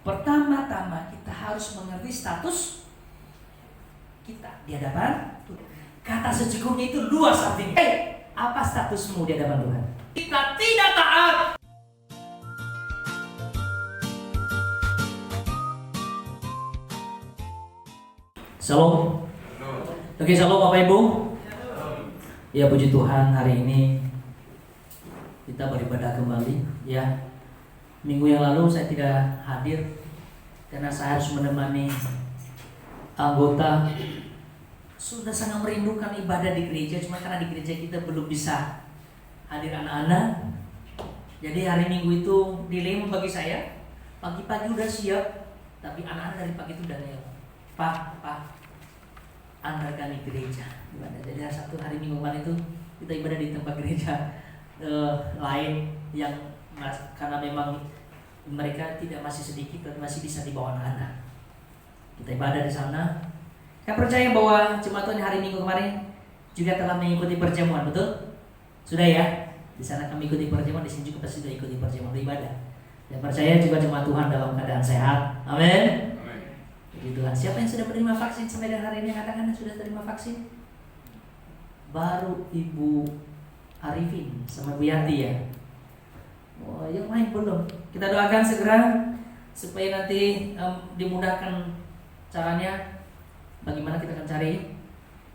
Pertama-tama kita harus mengerti status kita di hadapan Tuhan. Kata secukupnya itu luas artinya. Apa statusmu di hadapan Tuhan? Kita tidak taat. Shalom. Oke, shalom Bapak Ibu. Ya, puji Tuhan, hari ini kita beribadah kembali. Ya, minggu yang lalu saya tidak hadir karena saya harus menemani anggota. Sudah sangat merindukan ibadah di gereja, cuma karena di gereja kita belum bisa hadir anak-anak. Jadi hari Minggu itu dilema bagi saya. Pagi-pagi udah siap, tapi anak-anak dari pagi itu udah nanya, Pak, antarkan di gereja. Jadi satu hari Minggu kemarin itu kita ibadah di tempat gereja lain yang karena memang mereka tidak masih sedikit dan masih bisa dibawa anak-anak. Kita ibadah di sana. Saya percaya bahwa jemaat Tuhan hari Minggu kemarin juga telah mengikuti perjamuan, betul? Sudah ya? Di sana kami ikuti perjamuan, di sini juga pasti sudah ikuti perjamuan beribadah. Dan percaya juga jemaat Tuhan dalam keadaan sehat. Amin. Puji Tuhan. Siapa yang sudah menerima vaksin sampai dengan hari ini? Katakan sudah terima vaksin. Baru Ibu Arifin sama Bu Yanti ya. Oh, yang lain belum. Kita doakan segera supaya nanti dimudahkan caranya. Bagaimana kita akan cari?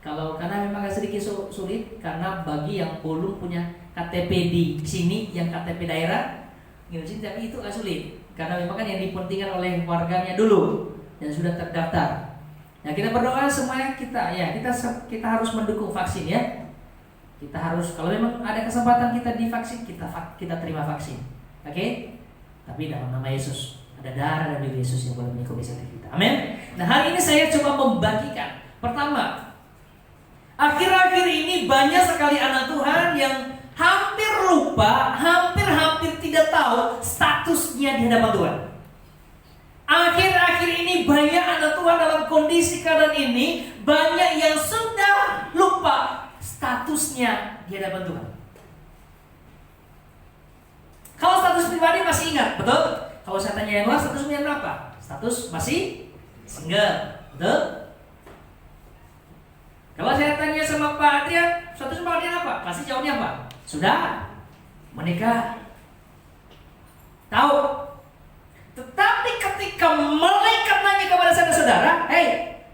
Karena memang agak sedikit sulit, karena bagi yang belum punya KTP di sini, yang KTP daerah, tapi itu agak sulit. Karena memang kan yang dipentingkan oleh warganya dulu yang sudah terdaftar. Nah, kita berdoa semuanya kita harus mendukung vaksin ya. Kita harus, kalau memang ada kesempatan kita divaksin, kita terima vaksin. Oke? Tapi dalam nama Yesus. Ada darah dan diri Yesus yang boleh mengikuti kita. Amin. Nah, hari ini saya coba membagikan. Pertama, akhir-akhir ini banyak sekali anak Tuhan yang hampir lupa, hampir tidak tahu statusnya di hadapan Tuhan. Akhir-akhir ini banyak anak Tuhan dalam kondisi keadaan ini, banyak yang sudah lupa statusnya di hadapan Tuhan. Kalau status pribadi masih ingat, betul? Kalau saya tanya yang luas, statusnya berapa? Status masih single, betul? Kalau saya tanya sama Pak Adrian, status Pak Adrian apa? Pasti jawabnya apa? Sudah menikah. Tahu? Tetapi ketika malaikat nanya kepada saudara-saudara,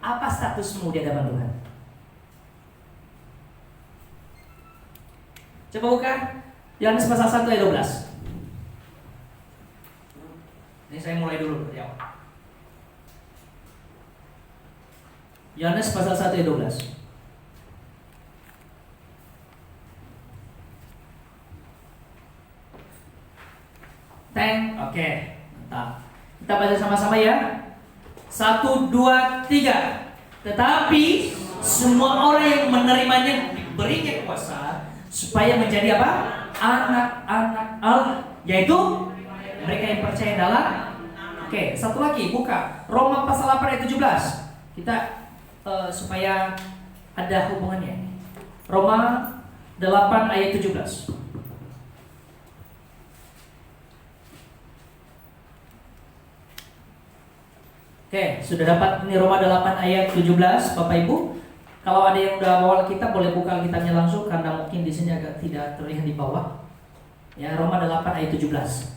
apa statusmu di hadapan Tuhan? Coba buka Yohanes pasal 1 ayat 12. Ini saya mulai dulu dari awal. Yohanes pasal 1 ayat 12. Oke, mantap. Kita baca sama-sama ya. 1, 2, 3. Tetapi semua orang yang menerimanya diberinya kuasa supaya menjadi apa? Anak-anak Allah, yaitu mereka yang percaya dalam. Oke, satu lagi, buka Roma pasal 8 ayat 17. Kita supaya ada hubungannya. Roma 8 ayat 17. Oke, sudah dapat ini Roma 8 ayat 17, Bapak Ibu. Kalau ada yang udah bawa Alkitab boleh buka Alkitabnya langsung, karena mungkin di sini agak tidak terlihat di bawah. Ya, Roma 8 ayat 17.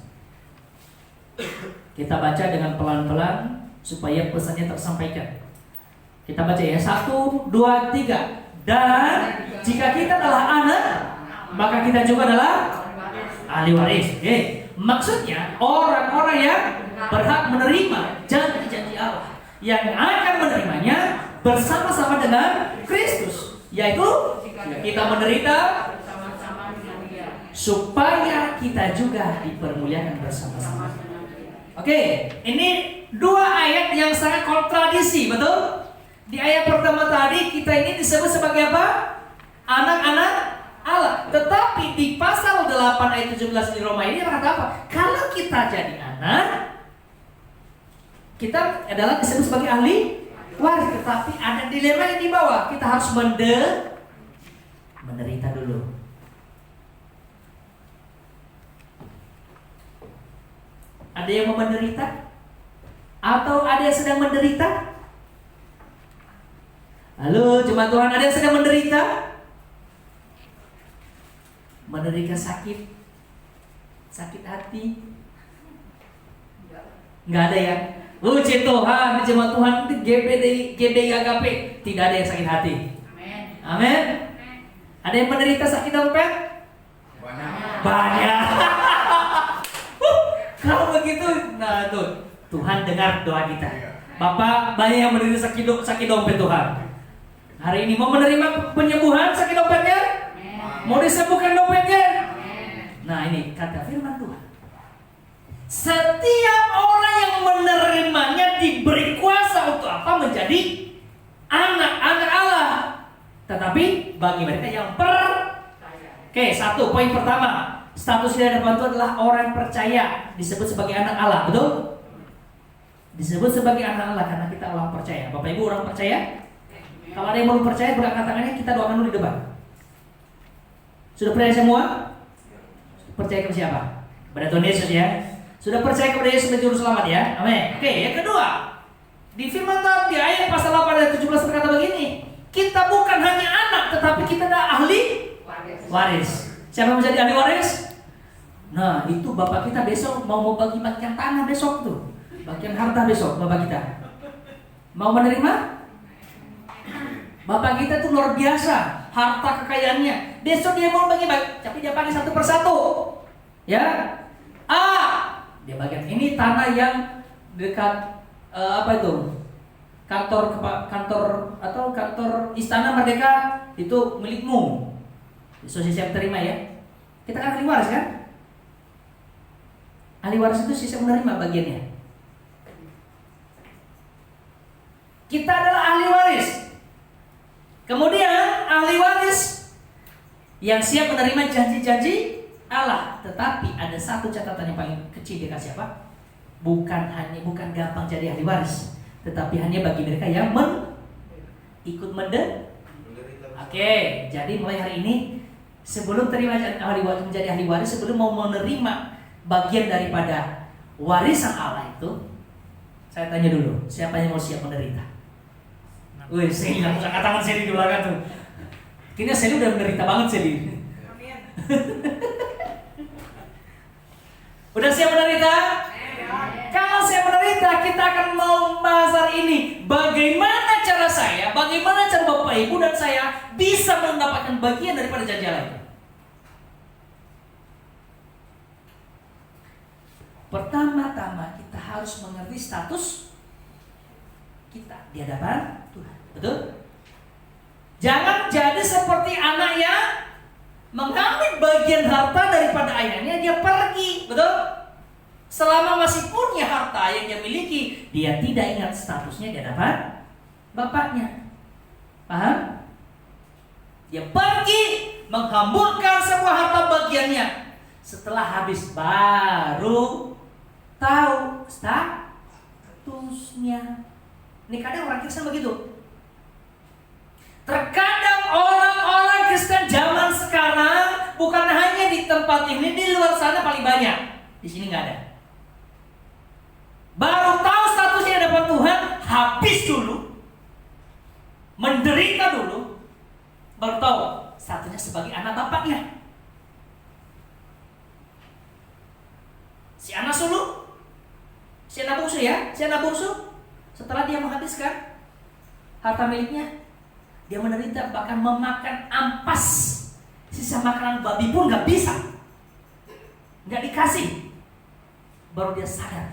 Kita baca dengan pelan-pelan supaya pesannya tersampaikan. Kita baca ya, 1, 2, 3. Dan jika kita adalah anak, maka kita juga adalah ahli waris. Maksudnya orang-orang yang berhak menerima janji-janji Allah, yang akan menerimanya bersama-sama dengan Kristus, yaitu kita menderita supaya kita juga dipermuliakan bersama-sama. Oke, ini dua ayat yang sangat kontradiksi, betul? Di ayat pertama tadi kita ini disebut sebagai apa? Anak-anak Allah. Tetapi di pasal 8 ayat 17 di Roma ini kata apa? Kalau kita jadi anak, kita adalah disebut sebagai ahli waris. Tetapi ada dilema yang di bawah. Kita harus menderita dulu. Ada yang mau menderita? Atau ada yang sedang menderita? Halo jemaat Tuhan, ada yang sedang menderita? Menderita sakit hati? Nggak ada ya? Puji Tuhan, jemaat Tuhan, GBI tidak ada yang sakit hati. Amin. Ada yang menderita sakit dompet? Banyak. Kalau begitu, nah tuh Tuhan dengar doa kita. Bapak, banyak yang menderita sakit dompet Tuhan. Hari ini mau menerima penyembuhan sakit dompetnya? Mau disembuhkan dompetnya? Nah ini kata firman Tuhan. Setiap orang yang menerimanya diberi kuasa untuk apa? Menjadi anak-anak Allah. Tetapi bagi mereka yang percaya. Oke, satu poin pertama. Status di hadapan Tuhan adalah orang percaya, disebut sebagai anak Allah, betul? Disebut sebagai anak Allah karena kita orang percaya. Bapak Ibu orang percaya? Kalau ada yang belum percaya, berangkat tangannya, kita doakan dulu di depan. Sudah percaya semua? Percaya kepada siapa? Kepada Tuhan Yesus ya. Sudah percaya kepada Yesus sebagai juru selamat ya. Amin. Oke, yang kedua, di firman Tuhan di ayat pasal 8 ayat 17 berkata begini, kita bukan hanya anak, tetapi kita adalah ahli waris. Siapa yang menjadi ahli waris? Nah, itu bapak kita besok mau bagi bagian tanah besok tuh, bagian harta besok bapak kita. Mau menerima? Bapak kita tuh luar biasa, harta kekayaannya. Besok dia mau bagi-bagi, tapi dia bagi satu persatu. Ya, dia bagian ini tanah yang dekat apa itu? Kantor atau kantor Istana Merdeka itu milikmu. So siap terima ya. Kita kan ahli waris kan? Ahli waris itu siap menerima bagiannya. Kita adalah ahli waris. Kemudian ahli waris yang siap menerima janji-janji Allah. Tetapi ada satu catatan yang paling kecil dikasih apa? Bukan gampang jadi ahli waris, tetapi hanya bagi mereka yang ikut menderita. Oke, jadi mulai hari ini sebelum terima menjadi ahli waris, sebelum mau menerima bagian daripada warisan Allah itu, saya tanya dulu, siapa yang mau siap menderita? Wih, Seli, langsung angkat tangan Seli di belakang tuh. Kayaknya Seli udah menderita banget Seli. Udah siap menderita? Kalau siap menderita, kita akan mau membahas hari ini bagaimana cara Bapak Ibu dan saya bisa mendapatkan bagian daripada janji Allah itu. Pertama-tama kita harus mengerti status kita di hadapan Tuhan. Betul? Jangan jadi seperti anak yang mengambil bagian harta daripada ayahnya, dia pergi. Betul? Selama masih punya harta yang dia miliki, dia tidak ingat statusnya di hadapan bapaknya. Paham? Dia pergi menghamburkan semua harta bagiannya. Setelah habis baru tahu statusnya. Ini kadang orang Kristen begitu. Terkadang orang-orang Kristen zaman sekarang bukan hanya di tempat ini, di luar sana paling banyak. Di sini nggak ada. Baru tahu statusnya di hadapan Tuhan, habis dulu, menderita dulu, baru tahu statusnya sebagai anak bapaknya. Si anak sulung, si anak bungsu ya, si anak bungsu. Setelah dia menghabiskan harta miliknya, dia menderita, bahkan memakan ampas. Sisa makanan babi pun gak bisa, gak dikasih. Baru dia sadar,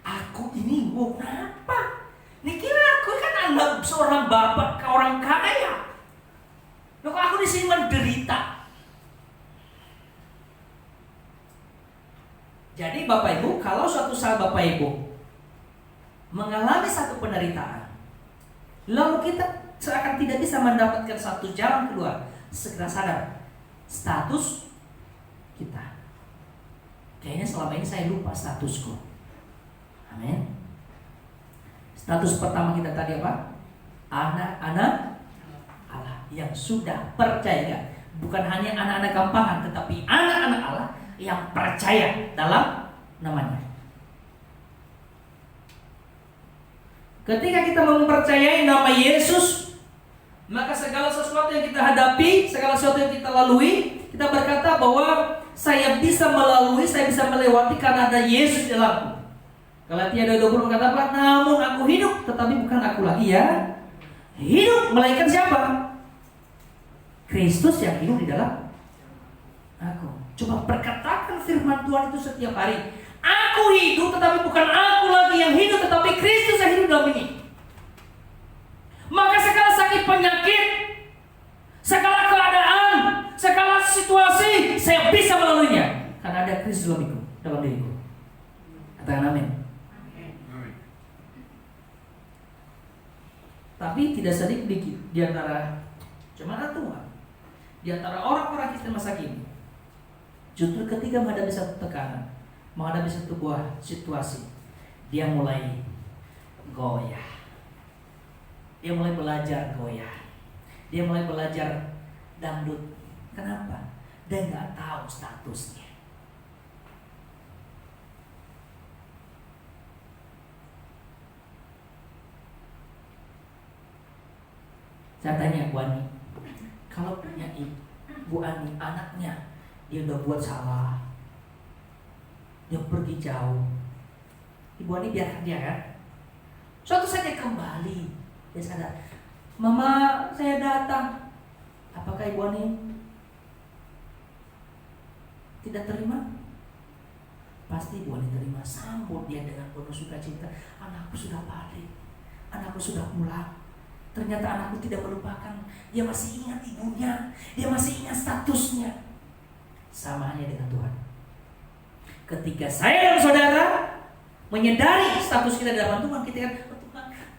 aku ini mau kenapa? Ini kira aku kan anak seorang bapak, orang kaya. Loh kok aku di sini menderita? Jadi Bapak Ibu, kalau suatu saat Bapak Ibu mengalami satu penderitaan, lalu kita seakan tidak bisa mendapatkan satu jalan keluar, segera sadar status kita. Kayaknya selama ini saya lupa statusku. Amin. Status pertama kita tadi apa? Anak-anak Allah yang sudah percaya. Bukan hanya anak-anak gampangan, tetapi anak-anak Allah yang percaya dalam namanya. Ketika kita mempercayai nama Yesus, maka segala sesuatu yang kita hadapi, segala sesuatu yang kita lalui, kita berkata bahwa saya bisa melalui, saya bisa melewati karena ada Yesus dalamku. Galatia 2:20 berkata apa? Namun aku hidup, tetapi bukan aku lagi ya hidup, melainkan siapa? Kristus yang hidup di dalam aku. Coba perkatakan firman Tuhan itu setiap hari. Aku hidup, tetapi bukan aku lagi yang hidup, tetapi Kristus yang hidup dalam ini. Maka segala sakit penyakit, segala keadaan, segala situasi, saya bisa melaluinya karena ada Kristus dalam diriku. Katakan amin. Tapi tidak sedikit di antara jemaat Tuhan, di antara orang-orang Kristen masa kini, justru ketika menghadapi satu tekanan, menghadapi satu buah situasi, dia mulai goyah. Dia mulai belajar goyah. Dia mulai belajar dangdut. Kenapa? Dia nggak tahu statusnya. Saya tanya Bu Ani, kalau punya Bu Ani anaknya, dia udah buat salah, dia pergi jauh, Ibu Ani biarkan dia kan? Suatu saat dia kembali, dia sadar, Mama saya datang. Apakah Ibu Ani tidak terima? Pasti Ibu Ani terima. Sambut dia dengan penuh sukacita. Anakku sudah balik, anakku sudah pulang. Ternyata anakku tidak melupakan. Dia masih ingat ibunya, dia masih ingat statusnya. Sama hanya dengan Tuhan. Ketika saya dan saudara menyadari status kita di dalam Tuhan, kita kan,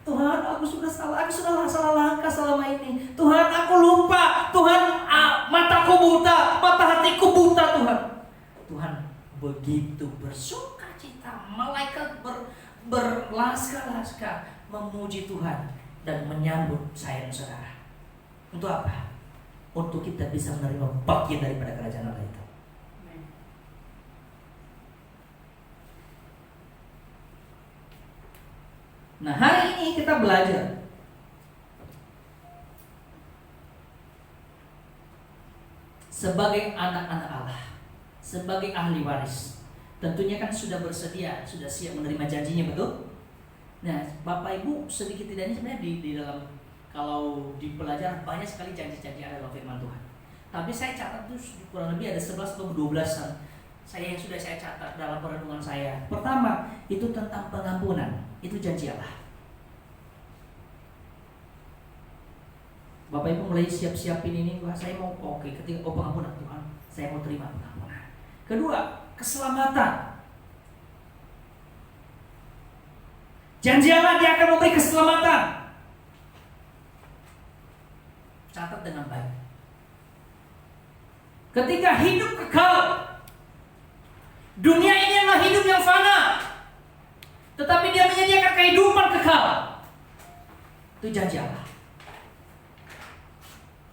Tuhan, aku sudah salah, aku sudah salah langkah selama ini. Tuhan, aku lupa. Tuhan, mataku buta, mata hatiku buta, Tuhan. Tuhan begitu bersuka cita, malaikat berlaska-laska memuji Tuhan dan menyambut saya dan saudara. Untuk apa? Untuk kita bisa menerima bagian daripada kerajaan Allah itu. Nah, hari ini kita belajar sebagai anak-anak Allah, sebagai ahli waris. Tentunya kan sudah bersedia, sudah siap menerima janjinya, betul? Nah, Bapak Ibu sedikit tidaknya sebenarnya di dalam, kalau di pelajaran banyak sekali janji-janji ada dalam firman Tuhan. Tapi saya catat itu kurang lebih ada 11 atau 12-an saya yang sudah saya catat dalam perenungan saya. Pertama, itu tentang pengampunan. Itu janji Allah. Bapak Ibu mulai siap-siapin ini. Wah, saya mau ketika pengampunan Tuhan, saya mau terima pengampunan. Kedua, keselamatan. Janji Allah, dia akan memberi keselamatan. Catat dengan baik. Ketika hidup kekal, dunia ini adalah hidup yang fana, tetapi dia menyediakan kehidupan kekal. Itu janji Allah.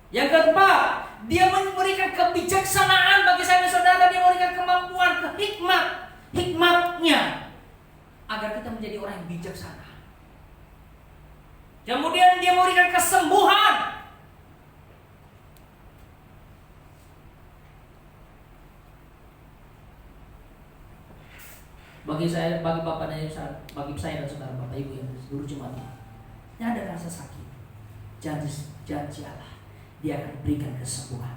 Yang keempat, dia memberikan kebijaksanaan bagi saya dan saudara. Dia memberikan kemampuan, hikmatnya, agar kita menjadi orang yang bijaksana. Kemudian dia memberikan kesembuhan. Bagi saya, bagi Bapak dan bagi saya dan saudara Bapak Ibu yang seluruh jemaat, ini ada rasa sakit. Janji Allah, dia akan berikan kesembuhan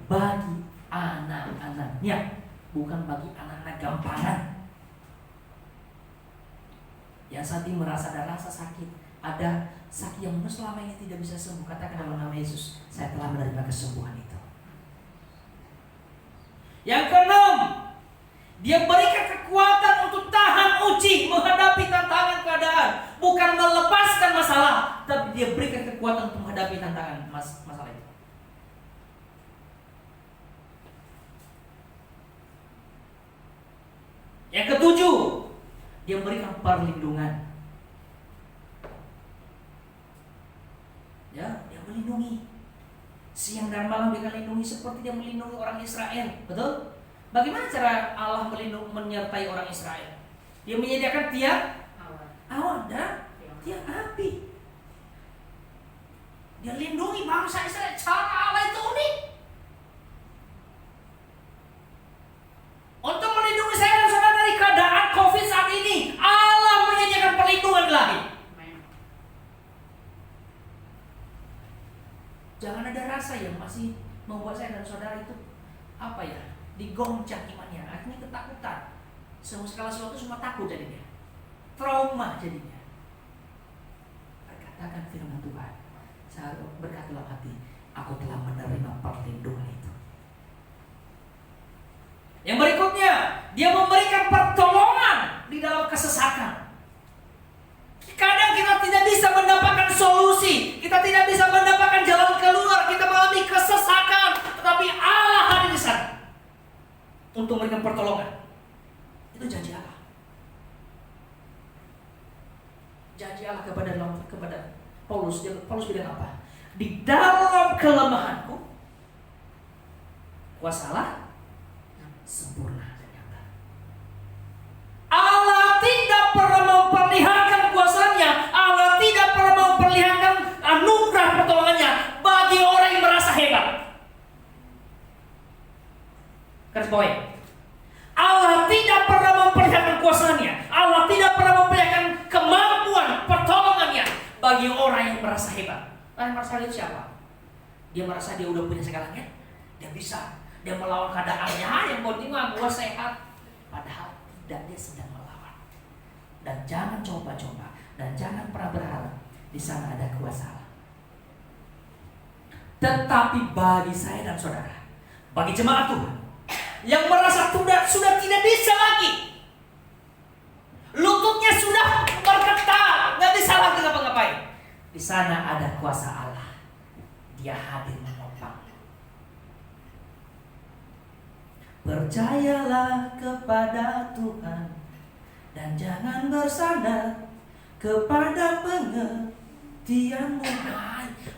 bagi anak-anaknya, bukan bagi anak-anak gampangan. Yang saat ini merasa ada rasa sakit, ada sakit yang selama ini tidak bisa sembuh, katakan dalam nama Yesus, saya telah menerima kesembuhan itu. Yang keenam, dia berikan kekuatan untuk tahan uji, menghadapi tantangan keadaan, bukan melepaskan masalah, tapi dia berikan kekuatan untuk menghadapi tantangan masalah itu. Yang ketujuh, dia memberikan perlindungan. Ya, dia melindungi. Siang dan malam dia akan lindungi seperti dia melindungi orang Israel, betul? Bagaimana cara Allah menyertai orang Israel? Dia menyediakan tiap awan dan Dia lindungi bangsa Israel. Cara Allah itu unik. Untuk melindungi saya dan saudara dari keadaan COVID saat ini, Allah menyediakan perlindungan ilahi. Jangan ada rasa yang masih membuat saya dan saudara itu digoncang imannya, akhirnya ketakutan. Segala sesuatu semua takut jadinya, trauma jadinya. Katakan firman Tuhan, saya berkata dalam hati, aku telah menerima perlindungan itu. Yang berikutnya, dia memberikan pertolongan di dalam kesesakan. Kadang kita tidak bisa mendapatkan solusi, kita tidak bisa mendapatkan jalan keluar, kita mengalami kesesakan, tetapi Allah hadir di sana untuk memberikan pertolongan. Itu janji Allah. Janji Allah kepada Paulus. Paulus bilang apa? Di dalam kelemahanku, kuasa Allah sempurna. Allah tidak pernah memperlihatkan kuasanya, Allah tidak pernah memperlihatkan anugerah pertolongannya bagi orang yang merasa hebat. Garis bawahi, Allah tidak pernah memperlihatkan kuasanya, Allah tidak pernah memperlihatkan kemampuan pertolongannya bagi orang yang merasa hebat. Orang yang merasa hebat siapa? Dia merasa dia udah punya segalanya, dia bisa, dia melawan keadaannya, yang penting gua sehat. Padahal tidak, dia sedang melawan. Dan jangan coba-coba, dan jangan pernah berharap di sana ada kuasa Allah. Tetapi bagi saya dan saudara, bagi jemaat Tuhan yang merasa sudah tidak bisa lagi, lututnya sudah bergetar, nggak bisa lagi ngapa-ngapain, di sana ada kuasa Allah. Dia hadir menopang. Percayalah kepada Tuhan dan jangan bersandar kepada pengertianmu.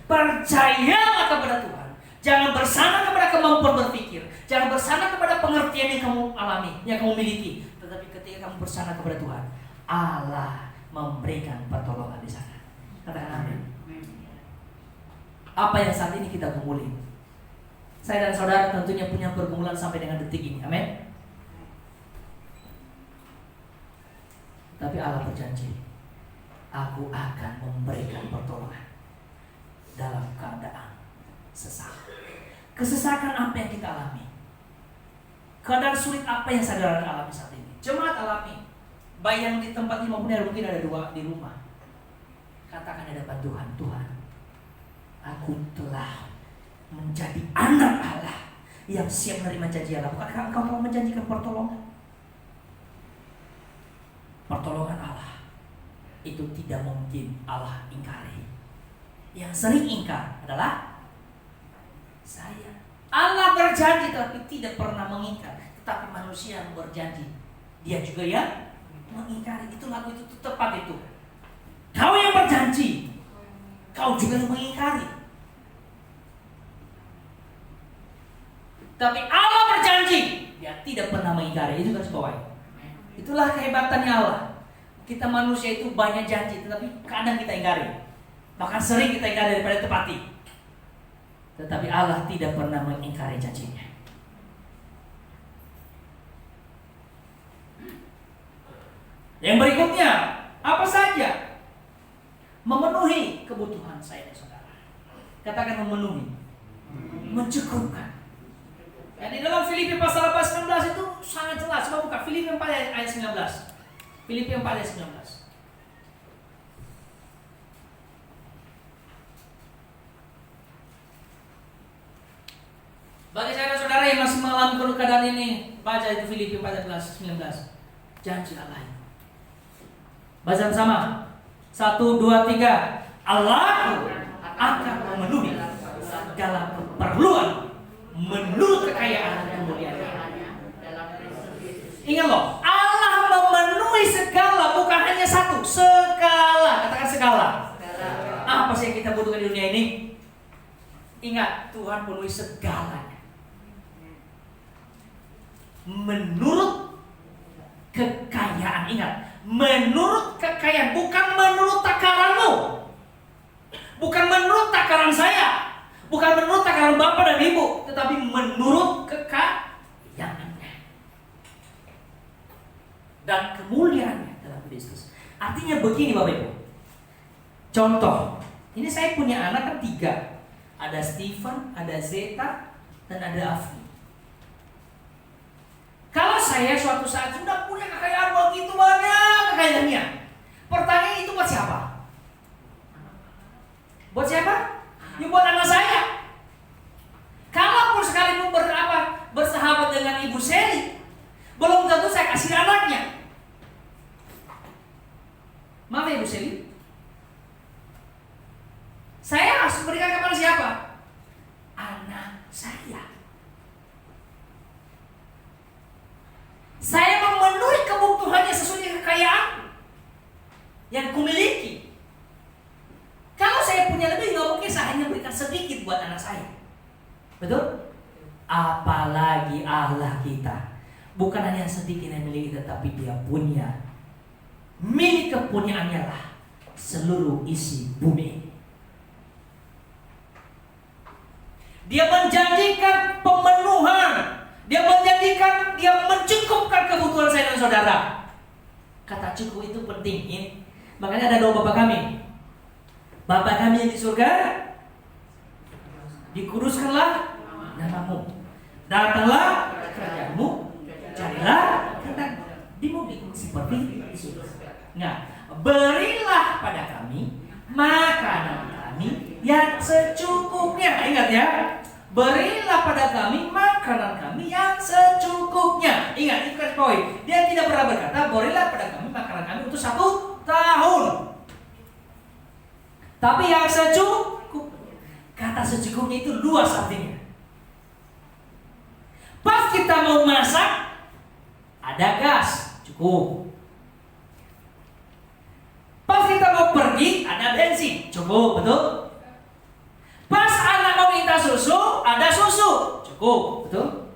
Percayalah kepada Tuhan. Jangan bersandar kepada kemampuan berpikir. Jangan bersandar kepada pengertian yang kamu alami, yang kamu miliki. Tetapi ketika kamu bersandar kepada Tuhan, Allah memberikan pertolongan di sana. Katakan amin. Apa yang saat ini kita gumuli, saya dan saudara tentunya punya pergumulan sampai dengan detik ini. Amin. Tapi Allah berjanji, aku akan memberikan pertolongan dalam keadaan sesak. Kesesakan apa yang kita alami, keadaan sulit apa yang saudara alami saat ini, jemaat alami, baik yang di tempat ini maupun yang mungkin ada dua di rumah. Katakan di hadapan Tuhan, Tuhan, aku telah menjadi anak Allah yang siap menerima janji Allah. Bukankah engkau telah menjanjikan pertolongan? Pertolongan Allah itu tidak mungkin Allah ingkari. Yang sering ingkar adalah saya. Allah berjanji tapi tidak pernah mengingkar. Tetapi manusia yang berjanji, dia juga yang mengingkari. Itu lagu itu tepat itu. Kau yang berjanji, kau juga yang mengingkari. Tapi Allah berjanji, dia tidak pernah mengingkari. Itu garis bawahi. Itulah kehebatannya Allah. Kita manusia itu banyak janji, tetapi kadang kita ingkari. Bahkan sering kita ingkari daripada tepati. Tetapi Allah tidak pernah mengingkari janjinya. Yang berikutnya, apa saja? Memenuhi kebutuhan saya dan saudara. Katakan memenuhi, mencukupkan. Dan di dalam Filipi pasal 19 itu sangat jelas. Coba buka Filipi 4 ayat 19. Filipi 4 ayat 19. Bagi saya dan saudara yang masih mengalami keadaan ini, baca itu Filipi 4 ayat 19. Janji Allah. Baca bersama. 1, 2, 3. Allah akan memenuhi segala keperluan menurut kekayaan dan kemuliaannya. Ingat loh, Allah memenuhi segala, bukan hanya satu, segala. Katakan segala. Apa sih yang kita butuhkan di dunia ini? Ingat, Tuhan penuhi segalanya. Menurut kekayaan, ingat, menurut kekayaan, bukan menurut takaranmu, bukan bukan menurut takaran saya, bukan menurut takaran Bapak dan Ibu, tetapi menurut kekayaannya dan kemuliaannya dalam Kristus. Artinya begini Bapak Ibu. Contoh, ini saya punya anak kan 3. Ada Stephen, ada Zeta, dan ada Afni. Kalau saya suatu saat sudah punya kekayaan begitu banyak kekayaannya, pertanyaan itu buat siapa? Buat siapa? Ya buat anak saya. Kalaupun sekalipun bersahabat dengan Ibu Sally, belum tentu saya kasih anaknya. Maaf ya Ibu Sally, saya harus berikan kepada siapa? Anak saya. Saya memenuhi kebutuhannya sesuai dengan kekayaan yang kumiliki. Kalau saya punya lebih, nggak mungkin saya hanya berikan sedikit buat anak saya. Betul? Apalagi Allah kita, bukan hanya sedikit yang miliki, tetapi Dia punya, milik kepunyaannya lah seluruh isi bumi. Dia menjanjikan pemenuhan, Dia menjanjikan, Dia mencukupkan kebutuhan saya dan saudara. Kata cukup itu penting. Makanya ada doa Bapa kami. Bapa kami yang di surga, dikuduskanlah namamu, datanglah kerajaan-Mu, carilah kehendak-Mu di bumi seperti di surga. Nah, berilah pada kami makanan kami yang secukupnya. Ingat ya, berilah pada kami makanan kami yang secukupnya. Ingat, itu kan poin. Dia tidak pernah berkata berilah pada kami makanan kami untuk 1 tahun, tapi yang secukup. Kata secukupnya itu luas artinya. Pas kita mau masak, ada gas, cukup. Pas kita mau pergi, ada bensin, cukup, betul? Pas anak mau minta susu, ada susu, cukup, betul?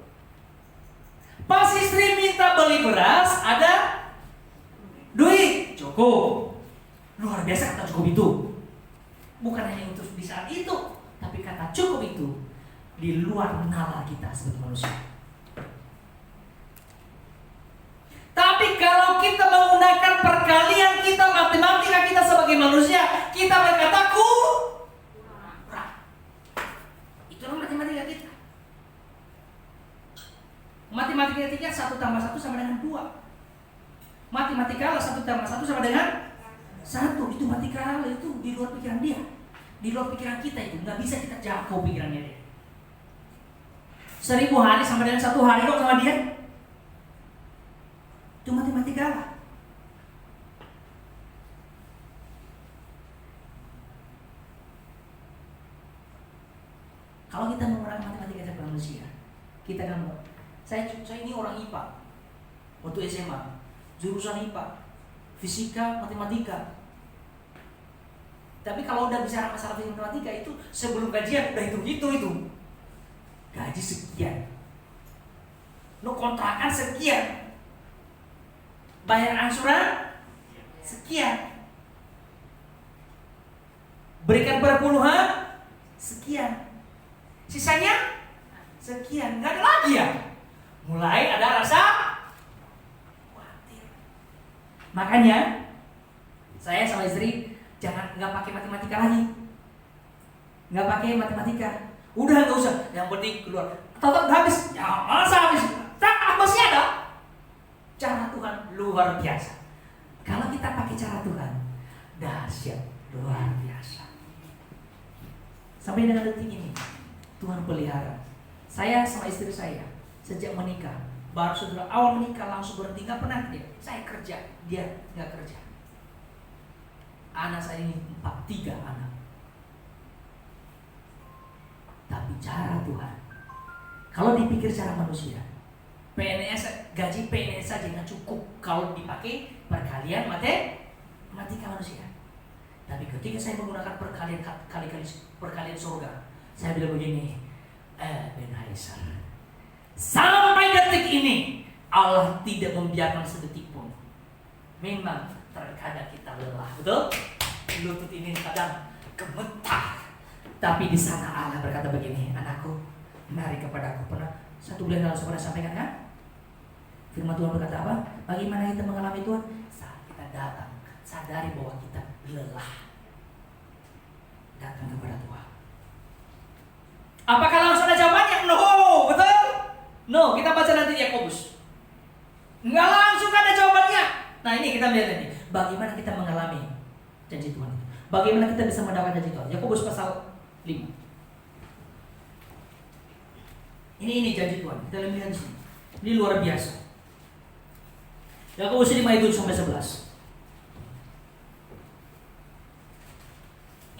Pas istri minta beli beras, ada duit, cukup. Luar biasa kata cukup itu. Bukan hanya untuk di saat itu, tapi kata cukup itu di luar nalar kita sebagai manusia. Tapi kalau kita menggunakan perkalian kita, matematika kita sebagai manusia, kita berkata kurang. Itulah matematika kita. Matematika kita 1 tambah 1 sama dengan 2. Matematika 1 tambah 1 sama dengan 1. Itu matematika, itu di luar pikiran dia, di luar pikiran kita. Itu nggak bisa kita jangkau pikirannya dia. 1000 hari sama dengan 1 hari kok sama dia. Itu matematika lah. Kalau kita menggunakan matematika sebagai manusia, kita kan, saya ini orang IPA waktu SMA, jurusan IPA, fisika, matematika. Tapi kalau udah bicara masalah fisika matematika itu sebelum gajian udah hitung gaji sekian, lo kontrakan sekian, bayar angsuran sekian, berikan perpuluhan sekian, sisanya sekian, nggak ada lagi ya. Mulai ada rasa khawatir. Makanya saya sama istri nggak pakai matematika lagi, nggak pakai matematika. Udah nggak usah, yang penting keluar. Tetap habis, ya masa habis? Tak, masih ada. Cara Tuhan luar biasa. Kalau kita pakai cara Tuhan, dahsyat, luar biasa. Sampai dengan detik ini, Tuhan pelihara. Saya sama istri saya sejak menikah, baru saudara awal menikah langsung berhenti, nggak pernah dia. Saya kerja, dia nggak kerja. Anak saya ini 3 anak. Tapi cara Tuhan, kalau dipikir cara manusia, PNS, gaji PNS saja nggak cukup kalau dipakai perkalian matematika manusia. Tapi ketika saya menggunakan perkalian surga, saya bilang begini, Ebenezer, sampai detik ini Allah tidak membiarkan sedetik pun. Memang terkadang kita lelah, betul? Lutut ini kadang gemetar. Tapi di sana Allah berkata begini, anakku, mari kepadaku. Pernah satu bulan lalu saya sampaikan kan? Firman Tuhan berkata apa? Bagaimana kita mengalami Tuhan? Saat kita datang, sadari bahwa kita lelah. Datang kepada Tuhan. Apakah langsung ada jawabannya? No, betul? No, kita baca nanti Yakobus. Enggak langsung ada jawabannya. Nah ini kita lihat ini. Bagaimana kita mengalami janji Tuhan itu? Bagaimana kita bisa mendapatkan janji Tuhan? Yakobus pasal 5. Ini janji Tuhan. Kita lihat di sini. Ini luar biasa. Yakobus 5 ayat 7 sampai 11.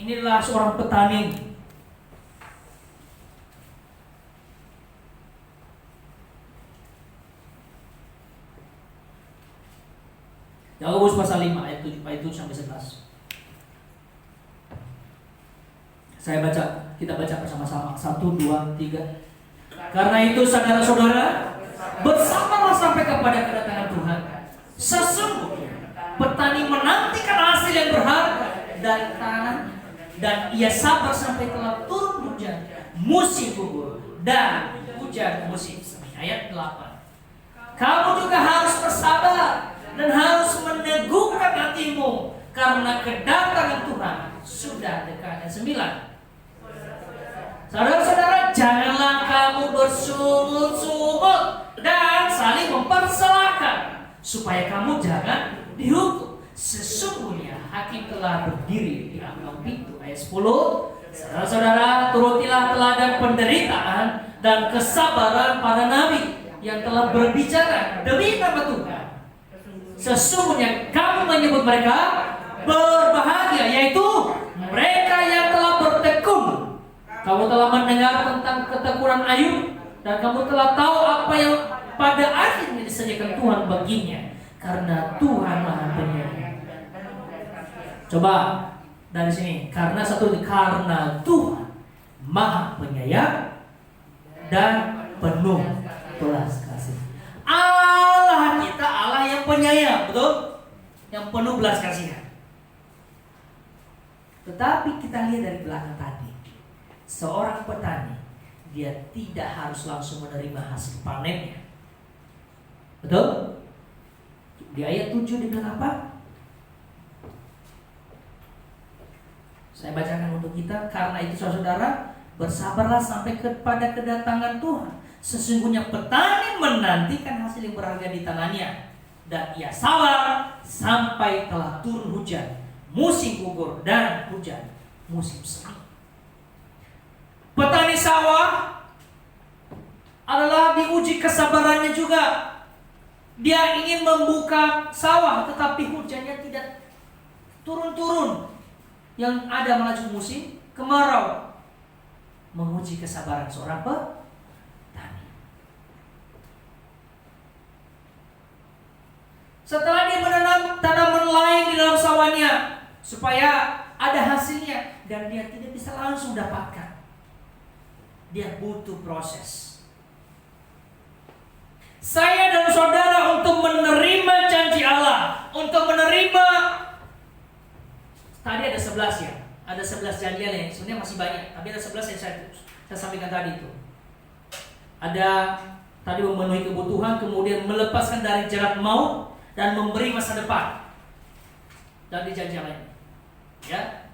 Inilah seorang petani. Yakobus pasal 5 ayat 7 sampai 11. Saya baca, kita baca bersama-sama. 1, 2, 3. Karena itu saudara-saudara, bersabarlah sampai kepada kedatangan Tuhan. Sesungguhnya petani menantikan hasil yang berharga dari tanah, dan ia sabar sampai telah turun hujan musim gugur dan hujan musim semi. Ayat 8. Kamu juga harus bersabar dan harus meneguhkan hatimu, karena kedatangan Tuhan sudah dekat. Ayat 9. Saudara-saudara, janganlah kamu bersungut-sungut dan saling mempersalahkan, supaya kamu jangan dihukum. Sesungguhnya hakim telah berdiri di ambang pintu. Ayat 10. Saudara-saudara, turutilah teladan penderitaan dan kesabaran para nabi yang telah berbicara demi nama Tuhan. Sesungguhnya kamu menyebut mereka berbahagia, yaitu mereka yang telah bertekun. Kamu telah mendengar tentang ketekunan Ayub, dan kamu telah tahu apa yang pada akhirnya disediakan Tuhan baginya, karena Tuhan Maha Penyayang. Coba dari sini, karena Tuhan Maha Penyayang dan penuh belas kasih. Allah kita Allah yang penyayang, betul? Yang penuh belas kasihan. Tetapi kita lihat dari belakang tadi, seorang petani, dia tidak harus langsung menerima hasil panennya. Betul? Di ayat 7 dibilang apa? Saya bacakan untuk kita. Karena itu saudara, bersabarlah sampai kepada kedatangan Tuhan. Sesungguhnya petani menantikan hasil yang berharga di tangannya, dan ia sabar sampai telah turun hujan musim gugur dan hujan musim semi. Petani sawah adalah diuji kesabarannya juga. Dia ingin membuka sawah, tetapi hujannya tidak turun-turun. Yang ada malah musim kemarau. Menguji kesabaran seorang petani. Setelah dia menanam tanaman lain di dalam sawahnya, supaya ada hasilnya, dan dia tidak bisa langsung dapatkan. Dia butuh proses. Saya dan saudara untuk menerima janji Allah, untuk menerima, tadi ada 11 ya, ada 11 janji Allah yang sebenarnya masih banyak, tapi ada 11 yang saya sampaikan tadi itu. Ada tadi memenuhi kebutuhan, kemudian melepaskan dari jerat maut dan memberi masa depan. Dan di janji lain, ya.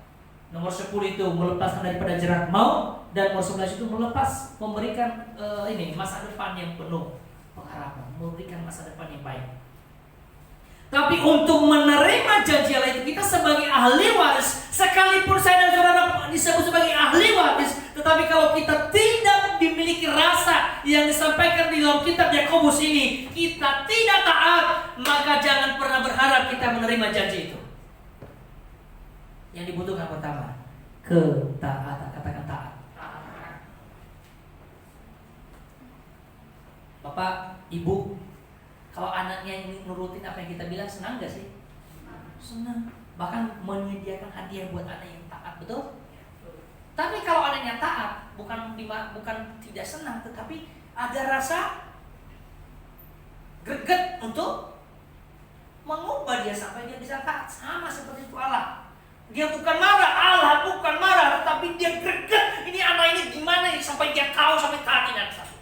Nomor 10 itu melepaskan daripada jerat maut, dan nomor 11 itu memberikan masa depan yang penuh pengharapan, memberikan masa depan yang baik. Tapi untuk menerima janji Allah itu, kita sebagai ahli waris, sekalipun saya dan saudara disebut sebagai ahli waris, tetapi kalau kita tidak dimiliki rasa yang disampaikan di dalam kitab Yakobus ini, kita tidak taat, maka jangan pernah berharap kita menerima janji itu. Yang dibutuhkan pertama, ketaatan. Katakan taat. Bapak, Ibu, kalau anaknya ini nurutin apa yang kita bilang, senang gak sih? Senang. Bahkan menyediakan hadiah buat anak yang taat, betul? Tapi kalau anaknya taat, bukan tidak senang, tetapi ada rasa greget untuk mengubah dia sampai dia bisa taat. Sama seperti itu Allah. Dia bukan marah, Allah bukan marah, tetapi dia greget. Ini anak ini gimana nih sampai dia tahu sampai kaki dan satu.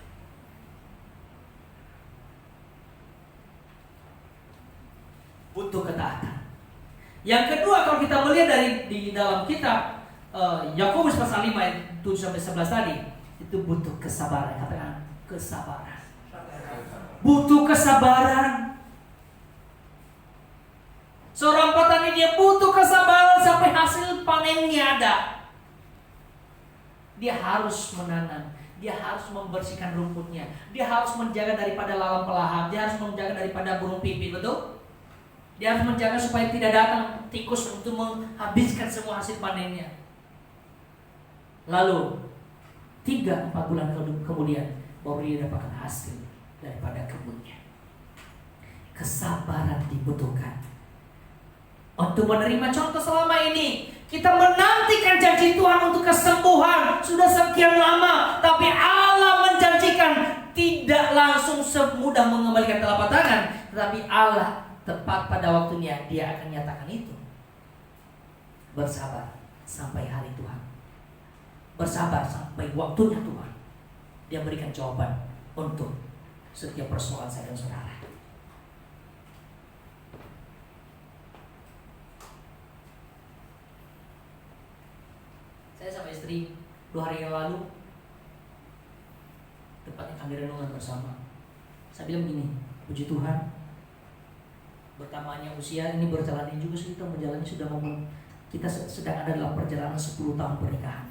Butuh ketaatan. Yang kedua, kalau kita melihat di dalam kitab Yakobus pasal 5 ayat 7-11 tadi, itu butuh kesabaran. Katakan kesabaran. Butuh kesabaran. Seorang petani dia butuh kesabaran sampai hasil panennya ada. Dia harus menanam, dia harus membersihkan rumputnya, dia harus menjaga daripada lalang pelahap, dia harus menjaga daripada burung pipit, betul? Dia harus menjaga supaya tidak datang tikus untuk menghabiskan semua hasil panennya. Lalu 3-4 bulan kemudian baru dia dapatkan hasil daripada kebunnya. Kesabaran dibutuhkan untuk menerima contoh selama ini. Kita menantikan janji Tuhan untuk kesembuhan sudah sekian lama, tapi Allah menjanjikan tidak langsung semudah mengembalikan telapak tangan, tetapi Allah tepat pada waktunya dia akan nyatakan itu. Bersabar sampai hari Tuhan. Bersabar sampai waktunya Tuhan. Dia berikan jawaban untuk setiap persoalan saya dan saudara. Saya sama istri 2 hari yang lalu, tepatnya kami renungan bersama. Saya bilang begini, puji Tuhan, bertambahnya usia ini berjalan juga kita menjalani sudah kita sedang ada dalam perjalanan 10 tahun pernikahan.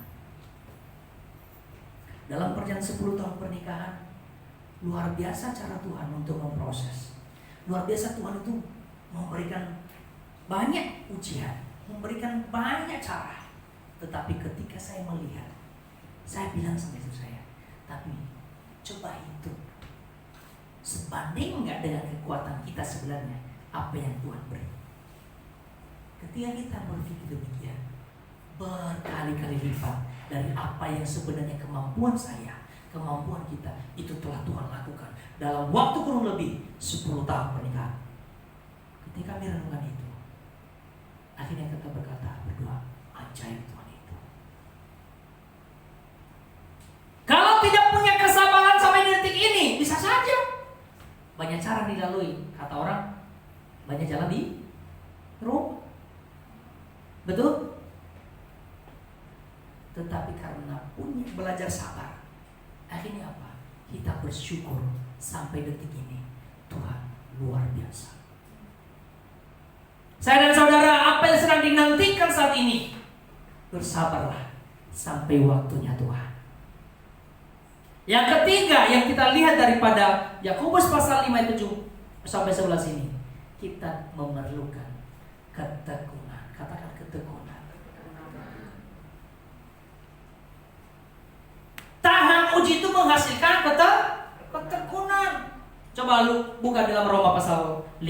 Dalam perjalanan 10 tahun pernikahan, luar biasa cara Tuhan untuk memproses. Luar biasa Tuhan itu memberikan banyak ujian, memberikan banyak cara. Tetapi ketika saya melihat, saya bilang sama istri saya, tapi coba itu sebanding nggak dengan kekuatan kita sebenarnya apa yang Tuhan beri. Ketika kita berpikir demikian, berkali-kali lipat dari apa yang sebenarnya kemampuan saya, kemampuan kita, itu telah Tuhan lakukan dalam waktu kurang lebih 10 tahun pernikahan. Ketika kami renungkan itu, akhirnya kita berkata berdua, ajaib Tuhan itu. Kalau tidak punya kesabaran sampai detik ini, bisa saja banyak cara dilalui. Kata orang, banyak jalan di Roma. Betul? Tetapi karena punya belajar sabar, akhirnya apa? Kita bersyukur sampai detik ini. Tuhan luar biasa. Saya dan saudara, apa yang sedang dinantikan saat ini, bersabarlah sampai waktunya Tuhan. Yang ketiga yang kita lihat daripada Yakobus pasal 5 ayat 7-11 ini, kita memerlukan ketekunan. Katakan ketekunan. Tahan uji itu menghasilkan ketekunan. Coba lu buka dalam Roma pasal 5.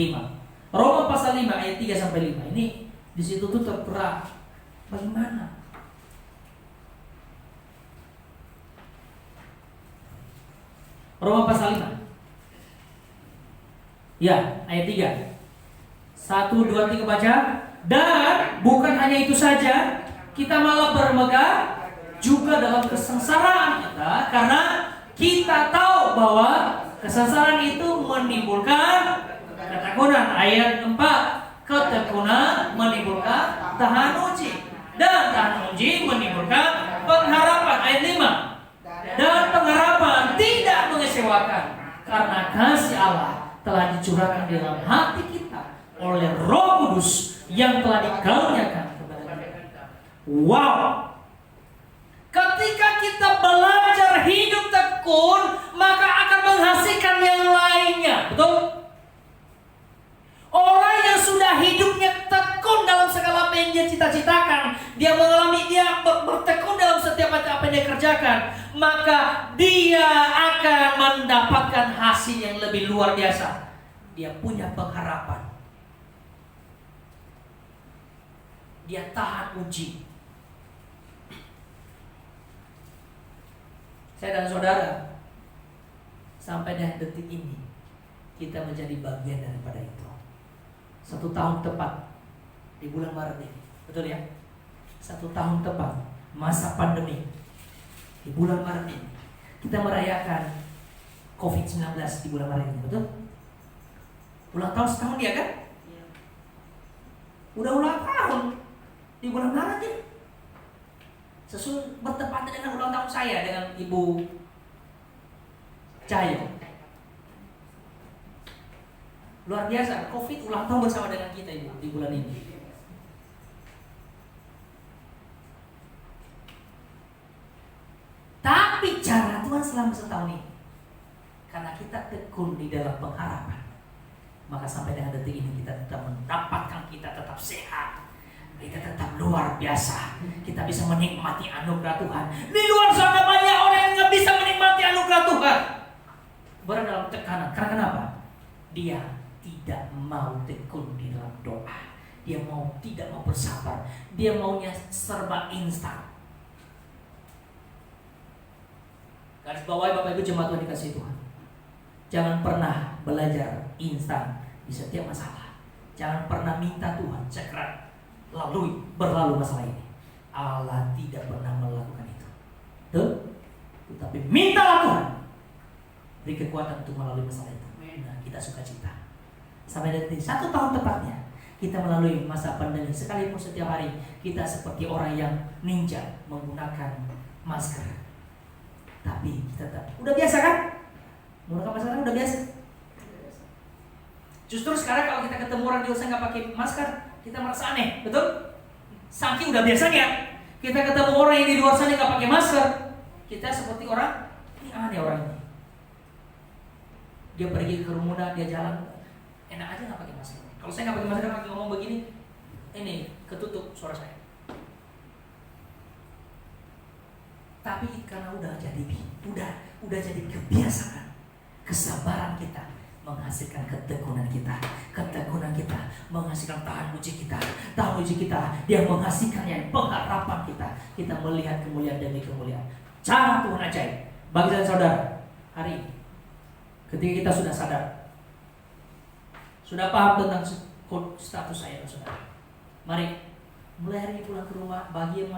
Roma pasal 5 ayat 3-5. Ini di situ tuh tertera bagaimana Roma pasal 5. Ya, ayat 3. 1, 2, 3 baca. Dan bukan hanya itu saja, kita malah bermegah juga dalam kesengsaraan kita, karena kita tahu bahwa kesengsaraan itu menimbulkan ketekunan. Ayat 4. Ketekunan menimbulkan tahan uji, dan tahan uji menimbulkan pengharapan. Ayat 5. Dan pengharapan tidak mengecewakan, karena kasih Allah telah dicurahkan di dalam hati kita oleh Roh Kudus yang telah dikaruniakan kepada kita. Wow! Ketika kita belajar hidup tekun, maka akan menghasilkan yang lainnya. Betul? Orang yang sudah hidupnya tekun dalam segala apa yang dia cita-citakan, dia mengalami, dia bertekun dalam setiap apa yang dia kerjakan, maka dia akan mendapatkan hasil yang lebih luar biasa. Dia punya pengharapan. Dia tahan uji. Saya dan saudara, sampai dengan detik ini kita menjadi bagian daripada itu. 1 tahun tepat di bulan Maret ini, betul ya? 1 1 tahun tepat masa pandemi di bulan Maret ini. Kita merayakan COVID-19 di bulan Maret ini, betul? Ulang tahun setahun ya kan? Udah ulang tahun di bulan Maret ini. Bertepatan dengan ulang tahun saya dengan Ibu Cahyo. Luar biasa, COVID ulang tahun bersama dengan kita Ibu di bulan ini. Tapi cara Tuhan selama setahun ini, karena kita tekun di dalam pengharapan, maka sampai dengan detik ini kita tetap mendapatkan, kita tetap sehat, kita tetap luar biasa. Kita bisa menikmati anugerah Tuhan. Di luar sana banyak orang yang nggak bisa menikmati anugerah Tuhan, berada dalam tekanan. Karena kenapa? Dia tidak mau tekun di dalam doa. Dia tidak mau bersabar. Dia maunya serba instan. Garis bawahi Bapak Ibu jemaat Tuhan dikasih Tuhan. Jangan pernah belajar instan di setiap masalah. Jangan pernah minta Tuhan cepat berlalu masalah ini. Allah tidak pernah melakukan itu. Tetapi mintalah Tuhan beri kekuatan untuk melalui masalah itu. Nah, kita sukacita. Sampai detik 1 tahun tepatnya kita melalui masa pandemi. Sekalipun setiap hari kita seperti orang yang ninja menggunakan masker. Tapi kita udah biasa kan? Menggunakan masker udah biasa. Justru sekarang kalau kita ketemu orang di luar sana nggak pakai masker, kita merasa aneh, betul? Saking udah biasanya kita ketemu orang yang di luar sana nggak pakai masker, kita seperti orang ini aneh orang ini. Dia pergi ke kerumunan, dia jalan enak aja nggak pakai masker. Kalau saya nggak pakai masker, pakai ngomong begini, ini ketutup suara saya. Tapi karena udah jadi kebiasaan, kesabaran kita menghasilkan ketekunan kita menghasilkan tahan uji kita, dia menghasilkan yang pengharapan kita melihat kemuliaan demi kemuliaan. Cara Tuhan ajaib. Bagi saya saudara, hari ini ketika kita sudah sadar, sudah paham tentang status saya dan saudara, mari mulai hari ini pulang ke rumah. Bagi yang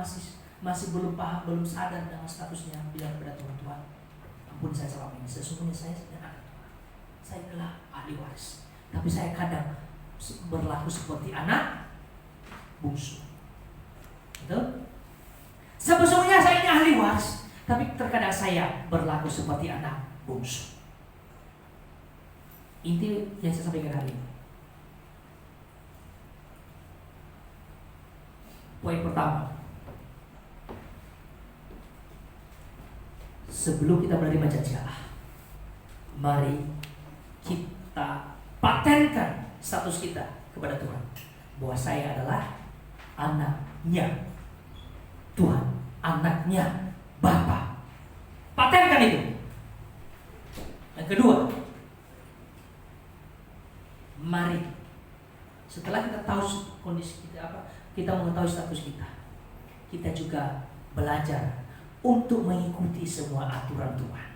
masih belum paham, belum sadar dengan statusnya, bilang kepada Tuhan, ampun saya selama ini, sesungguhnya saya sedang anak Tuhan, saya adalah ahli waris, tapi saya kadang berlaku seperti anak bungsu. Betul? Sesungguhnya saya ini ahli waris, tapi terkadang saya berlaku seperti anak bungsu. Inti yang saya sampaikan hari ini. Poin pertama, sebelum kita menerima janji Allah, mari kita patenkan status kita kepada Tuhan, bahwa saya adalah anaknya Tuhan, anaknya Bapa. Patenkan itu. Yang kedua, mari setelah kita tahu kondisi kita kita mengetahui status kita juga belajar untuk mengikuti semua aturan Tuhan.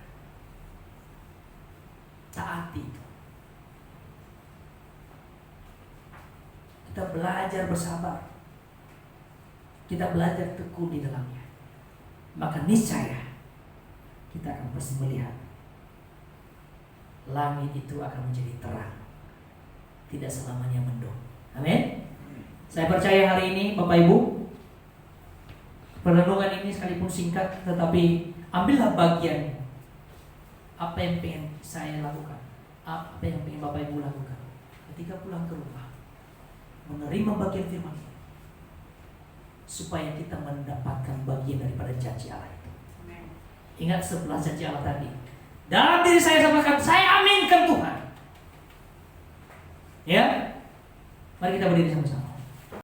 Taati itu. Kita belajar bersabar. Kita belajar tekun di dalamnya. Maka niscaya kita akan pasti melihat langit itu akan menjadi terang, tidak selamanya mendung. Amin. Saya percaya hari ini Bapak Ibu, perenungan ini sekalipun singkat, tetapi ambillah bagian apa yang pengen saya lakukan, apa yang pengen Bapak Ibu lakukan ketika pulang ke rumah, menerima bagian firman ini, supaya kita mendapatkan bagian daripada janji Allah itu. Ingat 11 janji Allah tadi. Dalam diri saya sampaikan, saya aminkan Tuhan. Ya, mari kita berdiri sama-sama.